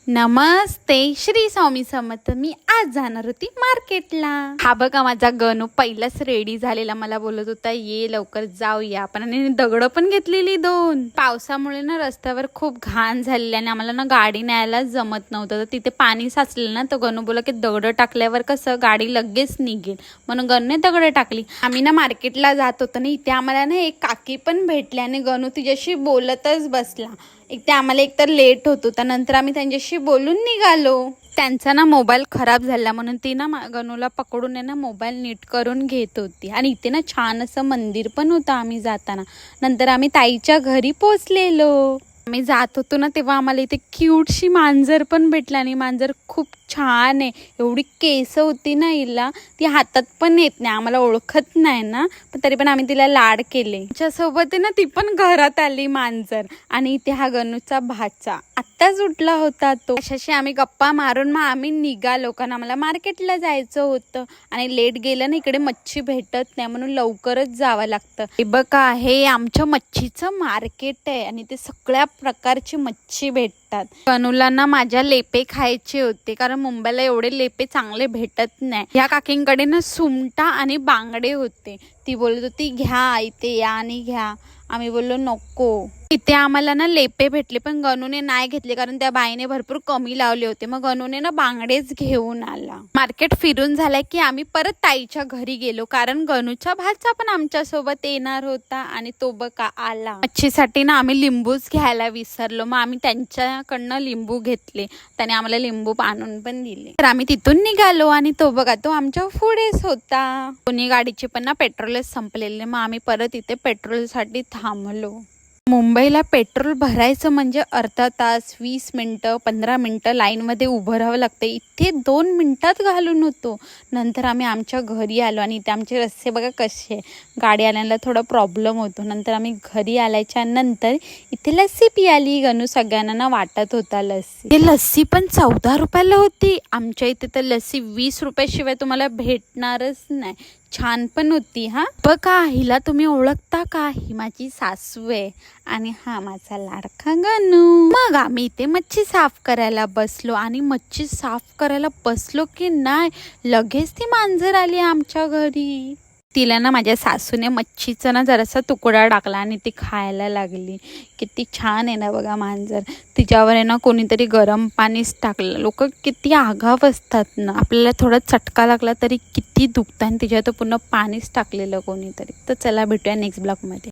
नमस्ते, श्री स्वामी समर्थ. मी आज जाणार होती मार्केटला. हा बघा माझा गणू पहिलाच रेडी झालेला, मला बोलत होता ये लवकर जाऊया आपण. आणि दगड पण घेतलेली 2. पावसामुळे ना रस्त्यावर खूप घाण झालेली आणि आम्हाला ना गाडी न्यायला जमत नव्हतं. तर तिथे पाणी साचलेलं ना, तर गणू बोला की दगड टाकल्यावर कसं गाडी लगेच निघेल, म्हणून गणूने दगड टाकली. आम्ही ना मार्केटला जात होतो ना, इथे आम्हाला ना एक काकी पण भेटली आणि गणू तिच्याशी बोलतच बसला. ते आम्हाला एकतर लेट होत होता, नंतर आम्ही त्यांच्याशी बोलून निघालो. त्यांचा ना मोबाईल खराब झाला म्हणून ती ना गणूला पकडून ना मोबाईल नीट करून घेत होती. आणि इथे ना छान असं मंदिर पण होतं आम्ही जाताना. नंतर आम्ही ताईच्या घरी पोचलेलो. आम्ही जात होतो ना तेव्हा आम्हाला इथे क्यूटशी मांजर पण भेटला आणि मांजर खूप छान आहे. एवढी केस होती ना हिला, ती हातात पण येत नाही, आम्हाला ओळखत नाही ना, पण तरी पण आम्ही तिला लाड केले. त्याच्यासोबत आहे ना ती पण घरात आली मांजर. आणि इथे हा गणूचा भाचा आत्ताच उठला होता तो. अशाशी आम्ही गप्पा मारून मग आम्ही निघालो, कारण आम्हाला मार्केटला जायचं होतं आणि लेट गेलं ना इकडे मच्छी भेटत नाही, म्हणून लवकरच जावं लागतं. हे बघा हे आमच्या मच्छीचं मार्केट आहे आणि ते सगळ्या प्रकारची मच्छी भेटतात. गणूला ना माझ्या लेपे खायचे होते, कारण मुंबईला एवढे लेपे चांगले भेटत नाही. या काकींकडे ना सुमटा आणि बांगडे होते. ती बोलत होती घ्या इथे या आणि घ्या. आम्ही बोललो नको. इथे आम्हाला ना लेपे भेटले, पण गणूने नाही घेतले कारण त्या बाईने भरपूर कमी लावले होते. मग गणूने ना बांगडेच घेऊन आला. मार्केट फिरून झालंय की आम्ही परत ताईच्या घरी गेलो, कारण गणूचा भाचा पण आमच्या सोबत येणार होता आणि तो बघा आला. मच्छीसाठी ना आम्ही लिंबूच घ्यायला विसरलो, मग आम्ही त्यांच्याकडनं लिंबू घेतले. त्याने आम्हाला लिंबू आणून पण दिले. तर आम्ही तिथून निघालो आणि तो बघा तो आमच्या पुढेच होता. दोन्ही गाडीचे पण ना पेट्रोलच संपलेले, मग आम्ही परत इथे पेट्रोलसाठी थांबलो. मुंबईला पेट्रोल भरायचं म्हणजे अर्धा तास, 20 मिनटं, 15 मिनटं लाईनमध्ये उभं राहावं लागतं. इथे 2 मिनटात घालून होतो. नंतर आम्ही आमच्या घरी आलो आणि इथे आमचे रस्ते बघा कसे, गाडी आल्याला थोडा प्रॉब्लेम होतो. नंतर आम्ही घरी आल्याच्या नंतर इथे लस्सी पियाली. गणू सगळ्यांना ना वाटत होता लस्सी. हे लस्सी पण 14 रुपयाला होती. आमच्या इथे तर लस्सी 20 रुपयाशिवाय तुम्हाला भेटणारच नाही. छान पण होती. हा बघा हिला तुम्ही ओळखता का, ही माझी सासू आहे आणि हा माझा लाडका गणू. मग आम्ही इथे मच्छी साफ करायला बसलो आणि मच्छी साफ करायला बसलो की नाही लगेच ती मांजर आली आमच्या घरी. तिला ना माझ्या सासूने मच्छीचा ना जरासा तुकडा टाकला आणि ती खायला लागली. किती छान आहे ना बघा मांजर. तिच्यावर आहे ना कोणीतरी गरम पाणीच टाकलं. लोक किती आगाव असतात ना, आपल्याला थोडा चटका लागला तरी किती दुखतं आणि तिच्यात पूर्ण पाणीच टाकलेलं कोणीतरी. तर चला भेटूया नेक्स्ट ब्लॉगमध्ये.